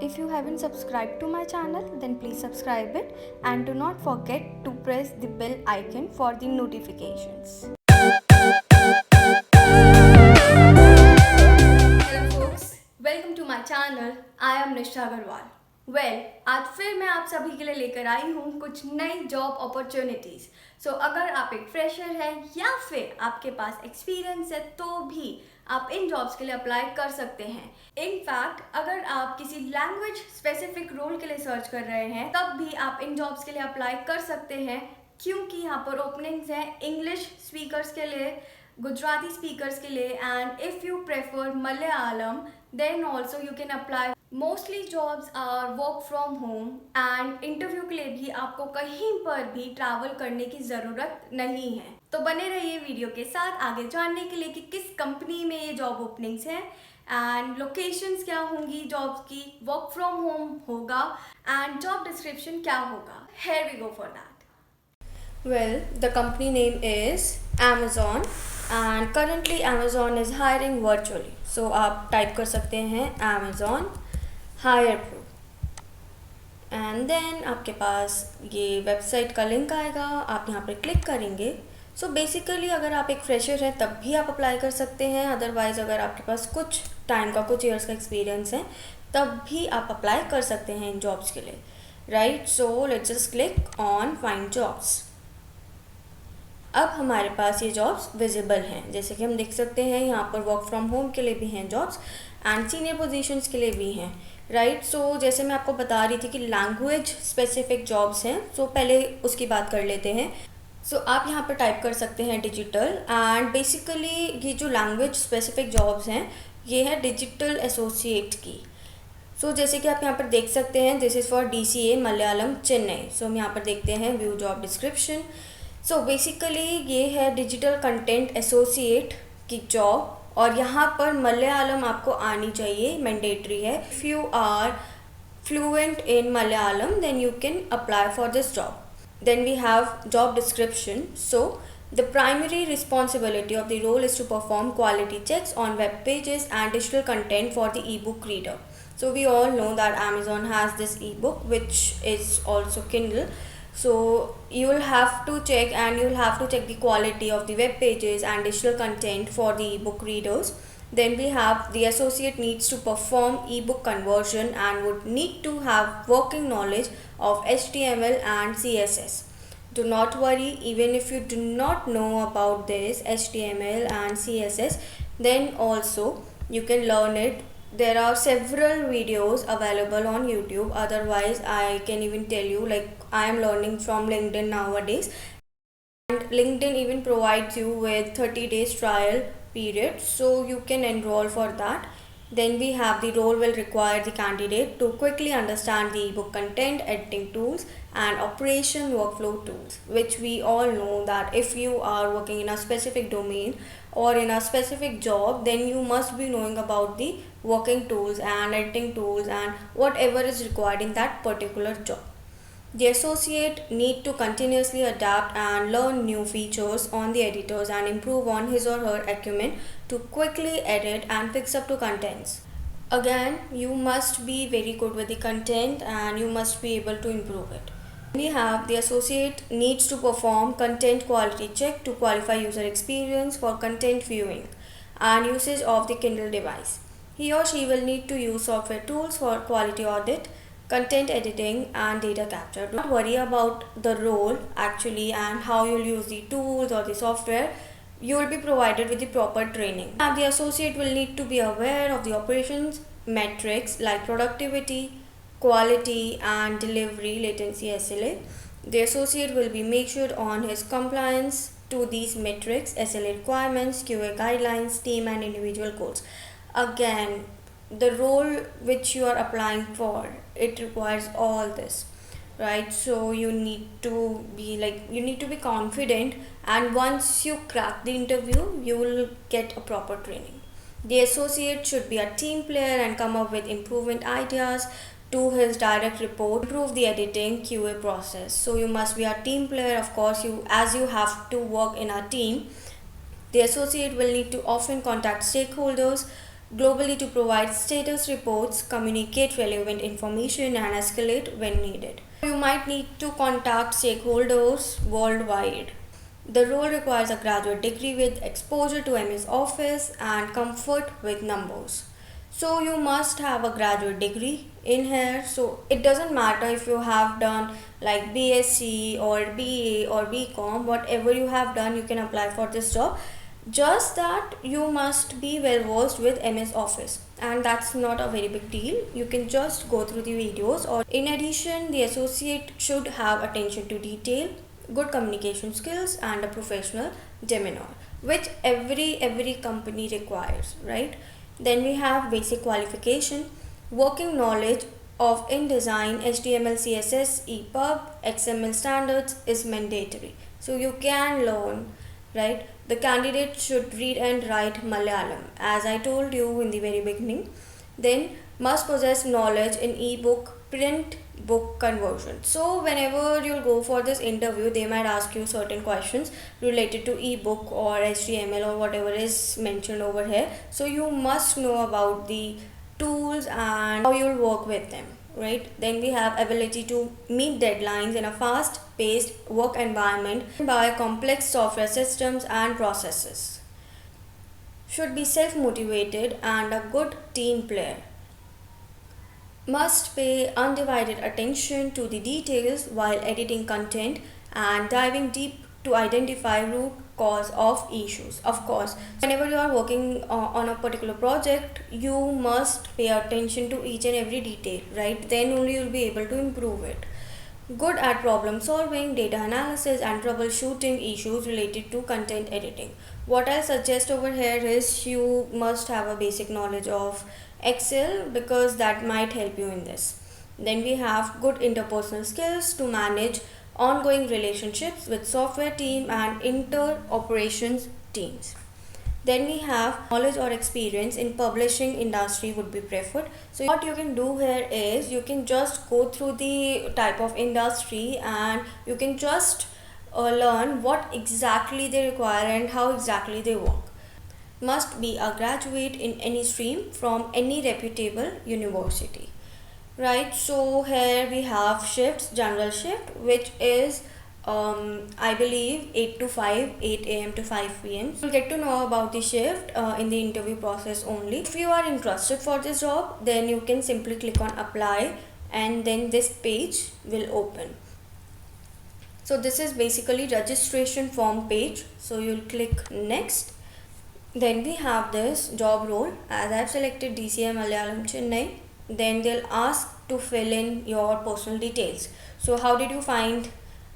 If you haven't subscribed to my channel, then please subscribe it and do not forget to press the bell icon for the notifications. Hello folks, welcome to my channel. I am Nisha Agarwal. आज फिर मैं आप सभी के लिए लेकर आई हूँ कुछ नई जॉब अपॉर्चुनिटीज़। अगर आप एक फ्रेशर हैं या फिर आपके पास एक्सपीरियंस है तो भी आप इन जॉब्स के लिए अप्लाई कर सकते हैं। इनफैक्ट अगर आप किसी लैंग्वेज स्पेसिफिक रोल के लिए सर्च कर रहे हैं तब भी आप इन जॉब्स के लिए अप्लाई कर सकते हैं, क्योंकि यहाँ पर ओपनिंग्स हैं इंग्लिश स्पीकर्स के लिए, गुजराती स्पीकर्स के लिए, and if you prefer Malayalam then also you can apply. Mostly jobs are work from home and interview के लिए भी आपको कहीं पर भी ट्रैवल करने की ज़रूरत नहीं है। तो बने रहिए वीडियो के साथ आगे जानने के लिए कि किस कंपनी में ये जॉब ओपनिंग्स हैं एंड लोकेशंस क्या होंगी जॉब्स की, वर्क फ्रॉम होम होगा एंड जॉब डिस्क्रिप्शन क्या होगा। Here we go for that. Well, the company name is Amazon and currently Amazon is hiring virtually. So आप टाइप कर सकते हैं Amazon Hire Pro and then आपके पास ये वेबसाइट का लिंक आएगा, आप यहाँ पर क्लिक करेंगे। सो बेसिकली अगर आप एक फ्रेशर हैं तब भी आप अप्लाई कर सकते हैं, अदरवाइज़ अगर आपके पास कुछ टाइम का, कुछ ईयर्स का एक्सपीरियंस है तब भी आप अप्लाई कर सकते हैं इन जॉब्स के लिए, right. So let's just click on find jobs. अब हमारे पास ये जॉब्स विजिबल हैं, जैसे कि हम देख सकते हैं यहाँ पर वर्क फ्रॉम होम के लिए भी हैं जॉब्स एंड सीनियर पोजीशंस के लिए भी हैं, राइट। सो जैसे मैं आपको बता रही थी कि लैंग्वेज स्पेसिफिक जॉब्स हैं, सो पहले उसकी बात कर लेते हैं। सो आप यहाँ पर टाइप कर सकते हैं डिजिटल एंड बेसिकली ये जो लैंग्वेज स्पेसिफिक जॉब्स हैं ये है डिजिटल एसोसिएट की। सो जैसे कि आप यहाँ पर देख सकते हैं this is for DCA Malayalam Chennai. So हम यहाँ पर देखते हैं view job description. So basically ये है डिजिटल कंटेंट एसोसिएट की जॉब और यहाँ पर मलयालम आपको आनी चाहिए, मैंडेटरी है। If you are fluent in Malayalam then you can apply for this job. Then we have job description. So the primary responsibility of the role is to perform quality checks on web pages and digital content for the ebook reader. So we all know that Amazon has this ebook which is also Kindle. So you will have to check the quality of the web pages and digital content for the ebook readers. Then we have the associate needs to perform ebook conversion and would need to have working knowledge of HTML and CSS. Do not worry, even if you do not know about this HTML and CSS, then also you can learn it. There are several videos available on YouTube. Otherwise, I can even tell you, like I am learning from LinkedIn nowadays. And LinkedIn even provides you with 30 days trial period, so you can enroll for that. Then we have the role will require the candidate to quickly understand the ebook content, editing tools and operation workflow tools, which we all know that if you are working in a specific domain or in a specific job, then you must be knowing about the working tools and editing tools and whatever is required in that particular job. The associate need to continuously adapt and learn new features on the editors and improve on his or her acumen to quickly edit and fix up to contents. Again, you must be very good with the content and you must be able to improve it. We have the associate needs to perform content quality check to qualify user experience for content viewing and usage of the Kindle device. He or she will need to use software tools for quality audit, content editing and data capture. Do not worry about the role actually and how you'll use the tools or the software. You will be provided with the proper training. And the associate will need to be aware of the operations metrics like productivity, quality and delivery latency SLA. The associate will be measured on his compliance to these metrics, SLA requirements, QA guidelines, team and individual goals. Again, the role which you are applying for, it requires all this, right? So you need to be confident, and once you crack the interview you will get a proper training. The associate should be a team player and come up with improvement ideas to his direct report, improve the editing QA process. So you must be a team player, of course, as you have to work in a team. The associate will need to often contact stakeholders, globally to provide status reports, communicate relevant information, and escalate when needed. You might need to contact stakeholders worldwide. The role requires a graduate degree with exposure to MS Office and comfort with numbers. So you must have a graduate degree in here. So it doesn't matter if you have done like BSc or BA or BCom, whatever you have done, you can apply for this job. Just that you must be well versed with MS Office, and that's not a very big deal. You can just go through the videos. Or in addition, the associate should have attention to detail, good communication skills, and a professional demeanor, which every company requires, right? Then we have basic qualification, working knowledge of InDesign, HTML, CSS, EPUB, XML standards is mandatory. So you can learn, right? The candidate should read and write Malayalam, as I told you in the very beginning. Then must possess knowledge in ebook, print book conversion. So whenever you'll go for this interview, they might ask you certain questions related to ebook or HTML or whatever is mentioned over here. So you must know about the tools and how you'll work with them, right? Then we have ability to meet deadlines in a fast paced work environment by complex software systems and processes. Should be self motivated and a good team player. Must pay undivided attention to the details while editing content and diving deep to identify root cause of issues. Of course, whenever you are working on a particular project, you must pay attention to each and every detail, right? Then only you'll be able to improve it. Good at problem solving, data analysis, and troubleshooting issues related to content editing. What I suggest over here is you must have a basic knowledge of Excel, because that might help you in this. Then we have good interpersonal skills to manage ongoing relationships with software team and inter operations teams. Then we have knowledge or experience in publishing industry would be preferred. So what you can do here is you can just go through the type of industry and you can just learn what exactly they require and how exactly they work. Must be a graduate in any stream from any reputable university, right? So here we have shifts, general shift, which is I believe 8 to 5, 8 a.m. to 5 p.m. You'll get to know about the shift in the interview process only. If you are interested for this job, then you can simply click on apply and then this page will open. So this is basically registration form page. So you'll click next. Then we have this job role. As I've selected DCI Malayalam Chennai, then they'll ask to fill in your personal details. So how did you find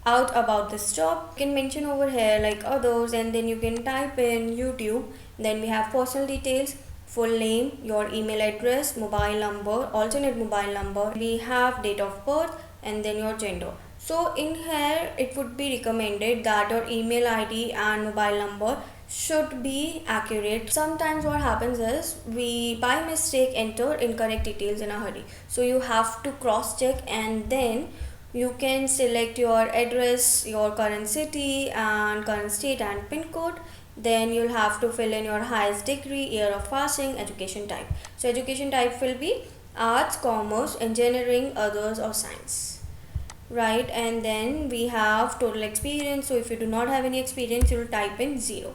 out about this job? You can mention over here like others, and then you can type in YouTube. Then we have personal details, full name, your email address, mobile number, alternate mobile number. We have date of birth and then your gender. So in here it would be recommended that your email ID and mobile number should be accurate. Sometimes what happens is we by mistake enter incorrect details in a hurry. So you have to cross check and then you can select your address, your current city and current state and pin code. Then you'll have to fill in your highest degree, year of passing, education type. So education type will be arts, commerce, engineering, others or science, right? And then we have total experience. So if you do not have any experience, you'll type in 0.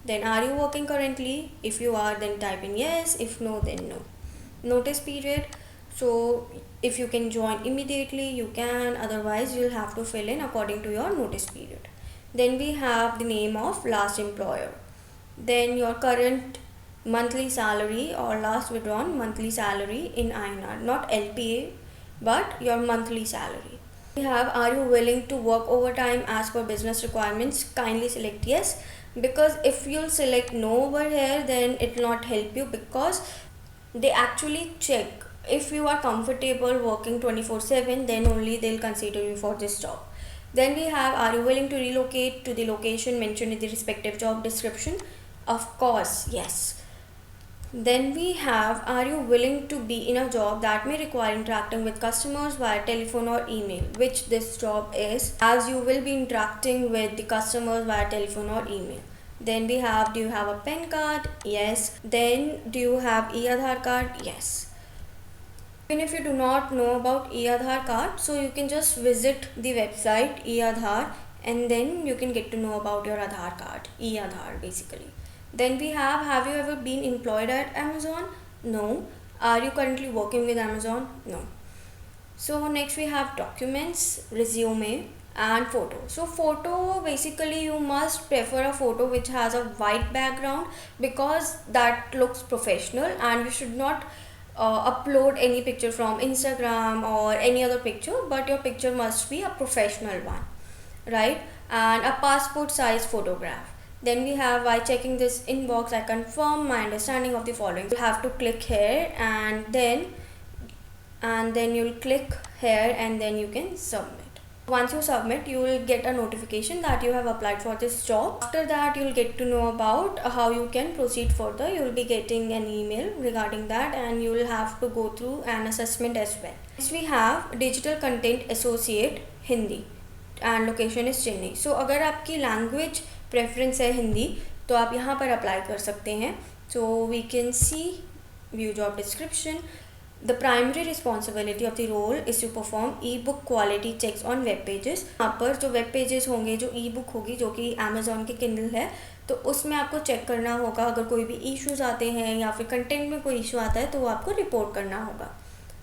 Then are you working currently? If you are, then type in yes. If no, then no. Notice period. So if you can join immediately, you can. Otherwise, you'll have to fill in according to your notice period. Then we have the name of last employer. Then your current monthly salary or last withdrawn monthly salary in INR, not LPA, but your monthly salary. We have, are you willing to work overtime as per business requirements? Kindly select yes, because if you'll select no over here, then it will not help you, because they actually check if you are comfortable working 24/7, then only they'll consider you for this job. Then we have, are you willing to relocate to the location mentioned in the respective job description? Of course, yes. Then we have, are you willing to be in a job that may require interacting with customers via telephone or email, which this job is, as you will be interacting with the customers via telephone or email. Then we have, do you have a PAN card? Yes. Then do you have e-Aadhaar card? Yes. Even if you do not know about e-Aadhaar card, so you can just visit the website e-Aadhaar and then you can get to know about your Aadhaar card, e-Aadhaar basically. Then we have you ever been employed at Amazon? No. Are you currently working with Amazon? No. So next we have documents, resume and photo. So photo, basically you must prefer a photo which has a white background because that looks professional, and you should not upload any picture from Instagram or any other picture, but your picture must be a professional one, right? And a passport size photograph. Then we have, while checking this inbox, I confirm my understanding of the following. You have to click here and then you'll click here and then you can submit. Once you submit, you will get a notification that you have applied for this job. After that, you'll get to know about how you can proceed further. You will be getting an email regarding that, and you will have to go through an assessment as well. Next we have Digital Content Associate Hindi and location is Chennai. So अगर आपकी language preference है हिंदी, तो आप यहाँ पर apply कर सकते हैं. So we can see, view job description. The primary responsibility of the role is to perform e-book quality checks on web pages. यहाँ पर जो web pages होंगे, जो e-book होगी, जो कि Amazon के Kindle है, तो उसमें आपको चेक करना होगा. अगर कोई भी इश्यूज आते हैं या फिर कंटेंट में कोई इशू आता है तो वो आपको रिपोर्ट करना होगा.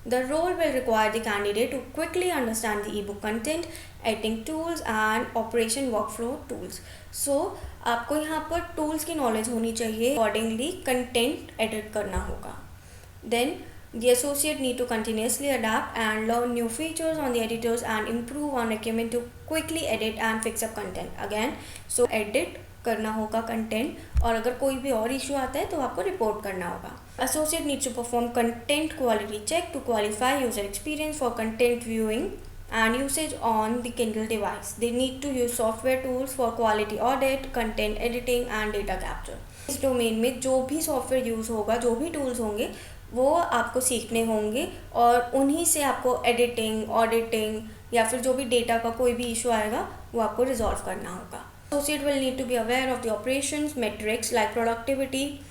The role will require the candidate to quickly understand the e-book content, editing tools and operation workflow tools. So आपको यहाँ पर tools की knowledge होनी चाहिए, accordingly content edit करना होगा. Then the associate need to continuously adapt and learn new features on the editors and improve on acumen to quickly edit and fix up content. Again, so edit करना होगा content, और अगर कोई भी और issue आता है तो आपको report करना होगा. Associate needs to perform content quality check to qualify user experience for content viewing and usage on the Kindle device. They need to use software tools for quality audit, content editing and data capture. इस domain में जो भी software use होगा, जो भी tools होंगे, वो आपको सीखने होंगे और उन्हीं से आपको एडिटिंग, ऑडिटिंग या फिर जो भी डेटा का कोई भी इशू आएगा वो आपको रिजॉल्व करना होगा. Associate will need to be aware of the operations metrics like productivity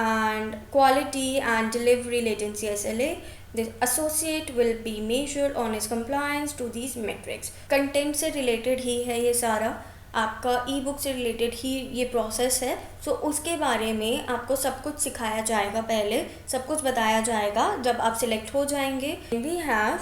and quality and delivery latency SLA. The associate will be measured on his compliance to these metrics. Content से related ही है ये सारा, आपका ई book से related ही ये process है. सो उसके बारे में आपको सब कुछ सिखाया जाएगा, पहले सब कुछ बताया जाएगा जब आप सिलेक्ट हो जाएंगे. We have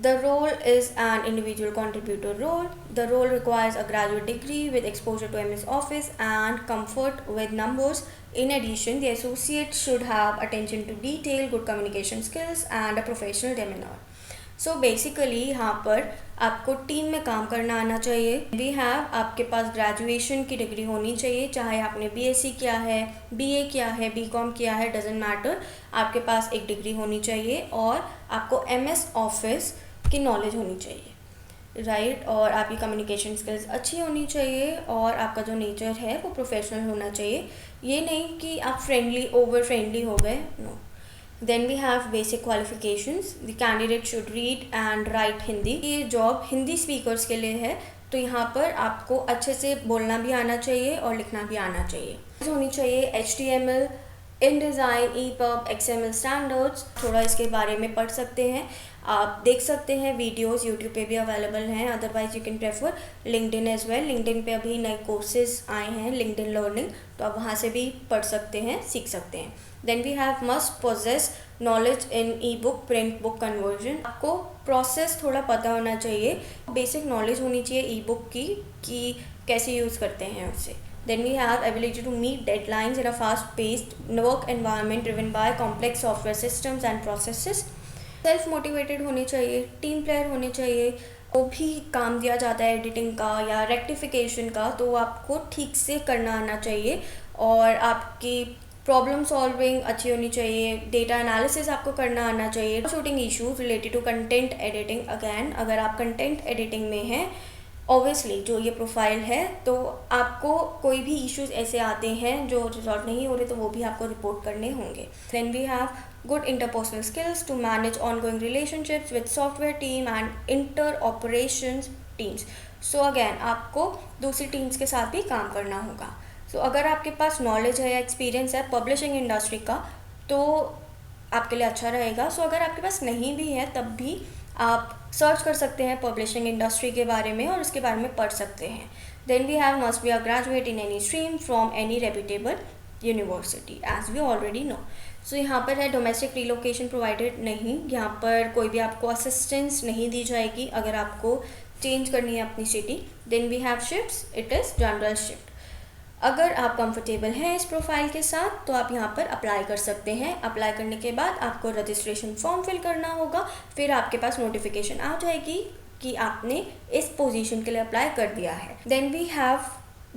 the role is an individual contributor role. The role requires a graduate degree with exposure to MS Office and comfort with numbers. In addition, the associate should have attention to detail, good communication skills and a professional demeanor. So basically यहाँ पर आपको team में काम करना आना चाहिए. We have, आपके पास graduation की डिग्री होनी चाहिए, चाहे आपने बीएससी किया है, बीए किया है, बीकॉम किया है, डजेंट मैटर, आपके पास एक डिग्री होनी चाहिए और आपको एमएस ऑफिस की नॉलेज होनी चाहिए, राइट. और आपकी कम्युनिकेशन स्किल्स अच्छी होनी चाहिए और आपका जो नेचर है वो प्रोफेशनल होना चाहिए. ये नहीं कि आप फ्रेंडली, ओवर फ्रेंडली हो गए, no. Then we have basic qualifications. The candidate should read and write Hindi. ये जॉब हिंदी स्पीकर्स के लिए है, तो यहाँ पर आपको अच्छे से बोलना भी आना चाहिए और लिखना भी आना चाहिए. होनी चाहिए HTML, InDesign, EPUB, XML standards. थोड़ा इसके बारे में पढ़ सकते हैं, आप देख सकते हैं वीडियोस यूट्यूब पे भी अवेलेबल हैं. Otherwise you can prefer LinkedIn as well. LinkedIn पे अभी नए कोर्सेज आए हैं, लिंक्डइन लर्निंग, तो आप वहाँ से भी पढ़ सकते हैं, सीख सकते हैं. Then we have must possess knowledge in ebook print book conversion. आपको प्रोसेस थोड़ा पता होना चाहिए, बेसिक नॉलेज होनी चाहिए ई बुक की कि कैसे यूज़ करते हैं उससे. Then we have ability to meet deadlines in a fast-paced work environment driven by complex software systems and processes. Self motivated होने चाहिए, टीम प्लेयर होने चाहिए. वो भी काम दिया जाता है एडिटिंग का या रेक्टिफिकेशन का, तो आपको ठीक से करना आना चाहिए और आपकी प्रॉब्लम सॉल्विंग अच्छी होनी चाहिए. डेटा एनालिसिस आपको करना आना चाहिए. Shooting issues related to content editing. Again, अगर आप कंटेंट एडिटिंग में हैं, ऑब्वियसली जो ये प्रोफाइल है, तो आपको कोई भी इश्यूज ऐसे आते हैं जो रिजॉल्व नहीं हो रहे, तो वो भी आपको रिपोर्ट करने होंगे. Then we have good interpersonal skills to manage ongoing relationships with software team and inter operations teams. So again आपको दूसरी टीम्स के साथ भी काम करना होगा. सो अगर आपके पास नॉलेज है या एक्सपीरियंस है पब्लिशिंग इंडस्ट्री का तो आपके लिए अच्छा रहेगा। सो अगर आपके पास नहीं भी है तब भी आप सर्च कर सकते हैं पब्लिशिंग इंडस्ट्री के बारे में और उसके बारे में पढ़ सकते हैं। Then we have must be a graduate in any stream from any reputable university as we already know. So यहाँ पर है डोमेस्टिक रिलोकेशन प्रोवाइडेड नहीं, यहाँ पर कोई भी आपको असिस्टेंस नहीं दी जाएगी अगर आपको चेंज करनी है अपनी city. Then we have shifts, it is general shift. अगर आप कंफर्टेबल हैं इस प्रोफाइल के साथ तो आप यहाँ पर अप्लाई कर सकते हैं। अप्लाई करने के बाद आपको रजिस्ट्रेशन फॉर्म फिल करना होगा, फिर आपके पास नोटिफिकेशन आ जाएगी कि आपने इस पोजीशन के लिए अप्लाई कर दिया है। Then we have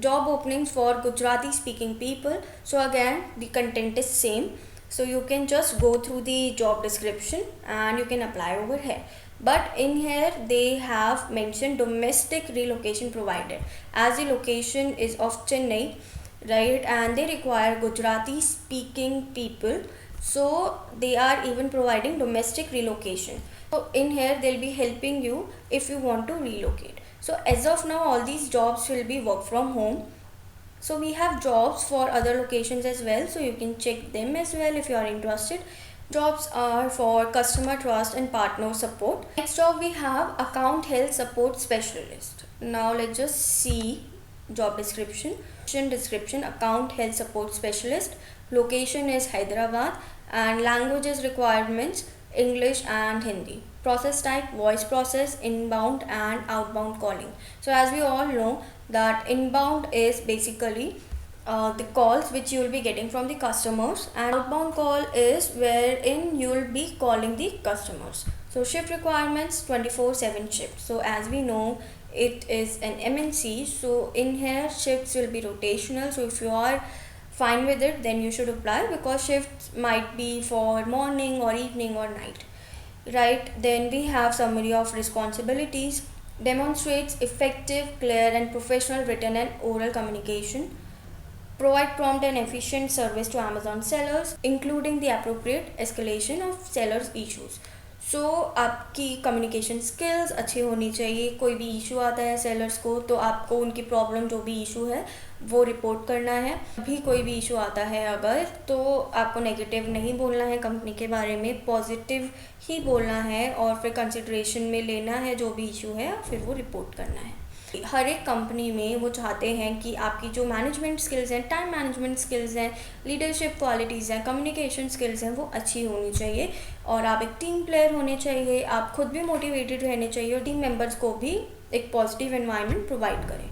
job openings for Gujarati speaking people. So again the content is same, so you can just go through the job description and you can apply over here. But in here they have mentioned domestic relocation provided, as the location is of Chennai, right, and they require Gujarati speaking people, so they are even providing domestic relocation. So in here they'll be helping you if you want to relocate. So as of now all these jobs will be work from home. So we have jobs for other locations as well, so you can check them as well if you are interested. Jobs are for customer trust and partner support. Next job we have account health support specialist. Now let's just see job description. Account health support specialist, location is Hyderabad, and languages requirements English and Hindi. Process type voice process, inbound and outbound calling. So as we all know that inbound is basically the calls which you will be getting from the customers, and outbound call is wherein you will be calling the customers. So shift requirements 24/7 shift. So as we know it is an MNC, so in here shifts will be rotational. So if you are fine with it then you should apply, because shifts might be for morning or evening or night, right. Then we have summary of responsibilities. Demonstrates effective, clear and professional written and oral communication. Provide prompt and efficient service to Amazon sellers, including the appropriate escalation of sellers issues. सो आपकी communication skills अच्छी होनी चाहिए। कोई भी issue आता है sellers को तो आपको उनकी प्रॉब्लम जो भी इशू है वो रिपोर्ट करना है। अभी कोई भी इशू आता है अगर तो आपको नेगेटिव नहीं बोलना है कंपनी के बारे में, पॉजिटिव ही बोलना है और फिर कंसिडरेशन में लेना है जो भी इशू है, फिर वो रिपोर्ट करना है। हर एक कंपनी में वो चाहते हैं कि आपकी जो मैनेजमेंट स्किल्स हैं, टाइम मैनेजमेंट स्किल्स हैं, लीडरशिप क्वालिटीज़ हैं, कम्युनिकेशन स्किल्स हैं, वो अच्छी होनी चाहिए और आप एक टीम प्लेयर होने चाहिए। आप खुद भी मोटिवेटेड रहने चाहिए और टीम मेंबर्स को भी एक पॉजिटिव एनवायरनमेंट प्रोवाइड करें।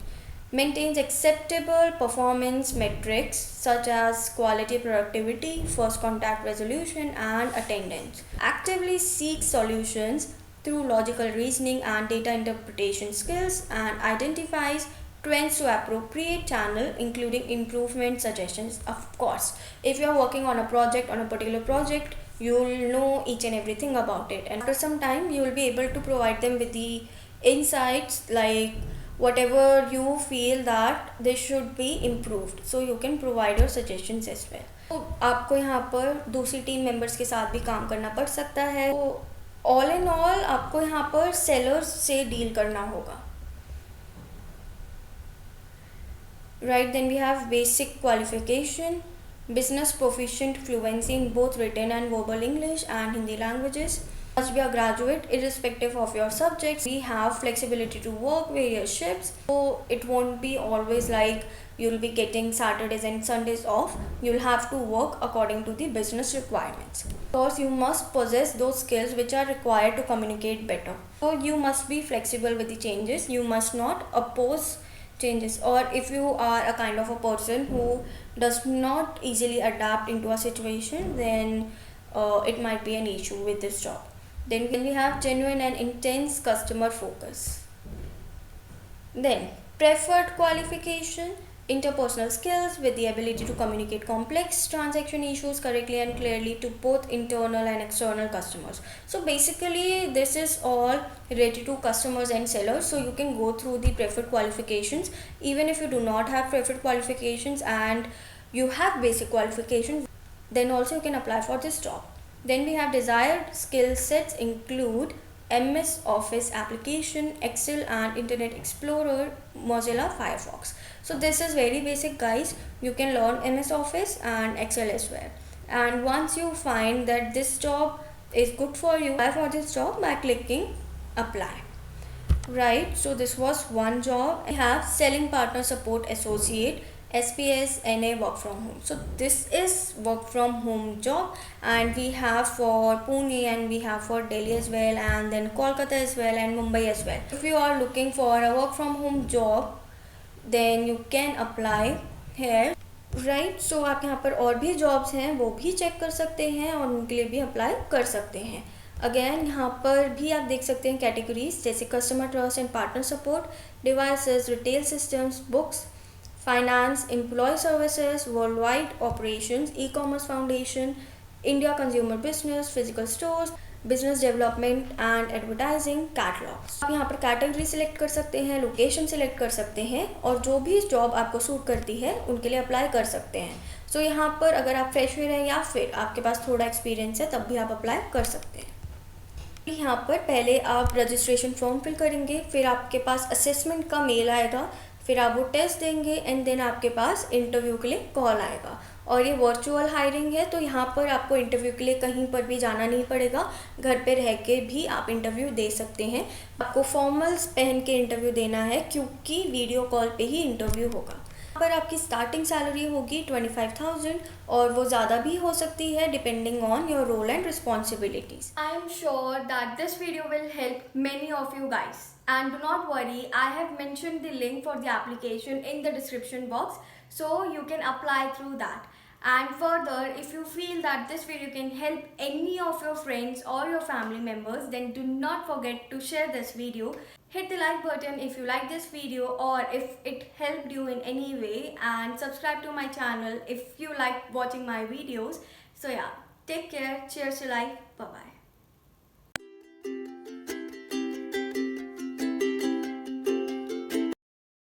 Maintains acceptable performance metrics such as quality, productivity, first contact resolution and attendance. Actively seeks solutions through logical reasoning and data interpretation skills, and identifies trends to appropriate channel, including improvement suggestions. Of course, if you are working on a project, on a particular project, you will know each and everything about it, and after some time you will be able to provide them with the insights, like whatever you feel that this should be improved, so you can provide your suggestions as well. तो आपको यहाँ पर दूसरी team members के साथ भी काम करना पड़ सकता है। तो ऑल इन ऑल आपको यहाँ पर सेलर्स से डील करना होगा, right. Then we have basic qualification, business proficient fluency in both written and verbal English and Hindi languages. Must be a graduate irrespective of your subjects. We have flexibility to work various shifts, so it won't be always like you'll be getting Saturdays and Sundays off. You'll have to work according to the business requirements. Of course, you must possess those skills which are required to communicate better. So you must be flexible with the changes. You must not oppose changes, or if you are a kind of a person who does not easily adapt into a situation, then it might be an issue with this job. Then we have genuine and intense customer focus. Then preferred qualification, interpersonal skills with the ability to communicate complex transaction issues correctly and clearly to both internal and external customers. So basically this is all related to customers and sellers, so you can go through the preferred qualifications. Even if you do not have preferred qualifications and you have basic qualifications, then also you can apply for this job. Then we have desired skill sets include MS Office application, Excel and Internet Explorer, Mozilla Firefox. So this is very basic, guys. You can learn MS Office and Excel as well. And once you find that this job is good for you, apply for this job by clicking apply. Right, so this was one job. I have selling partner support associate, SPS NA work from home. So this is work from home job, and we have for Pune and we have for Delhi as well, and then Kolkata as well and Mumbai as well. If you are looking for a work from home job, then you can apply here. Right so आप यहाँ पर और भी jobs हैं वो भी check कर सकते हैं और उनके लिए भी अप्लाई कर सकते हैं. अगेन यहाँ पर भी आप देख सकते हैं कैटेगरीज जैसे customer trust and partner support, devices, retail systems, books, finance, employ services, world wide operations, ecommerce foundation, India consumer business, physical stores, business development and advertising, catalogues. आप यहाँ पर कैटेगरी सिलेक्ट कर सकते हैं, location select कर सकते हैं और जो भी जॉब आपको सूट करती है उनके लिए अप्लाई कर सकते हैं. सो यहाँ पर अगर आप फ्रेशर हैं या फिर आपके पास थोड़ा एक्सपीरियंस है तब भी आप अप्लाई कर सकते हैं. यहाँ पर पहले आप रजिस्ट्रेशन फॉर्म फिल करेंगे, फिर आपके पास असेसमेंट का मेल आएगा, फिर आप वो टेस्ट देंगे एंड देन आपके पास इंटरव्यू के लिए कॉल आएगा. और ये वर्चुअल हायरिंग है तो यहाँ पर आपको इंटरव्यू के लिए कहीं पर भी जाना नहीं पड़ेगा, घर पे रह के भी आप इंटरव्यू दे सकते हैं. आपको फॉर्मल्स पहन के इंटरव्यू देना है क्योंकि वीडियो कॉल पे ही इंटरव्यू होगा. पर आपकी स्टार्टिंग सैलरी होगी 25,000 और वो ज़्यादा भी हो सकती है depending on your role and responsibilities. I am sure that this video will help many of you guys and do not worry, I have mentioned the link for the application in the description box so you can apply through that. And further, if you feel that this video can help any of your friends or your family members, then do not forget to share this video. Hit the like button if you like this video or if it helped you in any way, and subscribe to my channel if you like watching my videos. So yeah, take care, cheers to life, bye bye.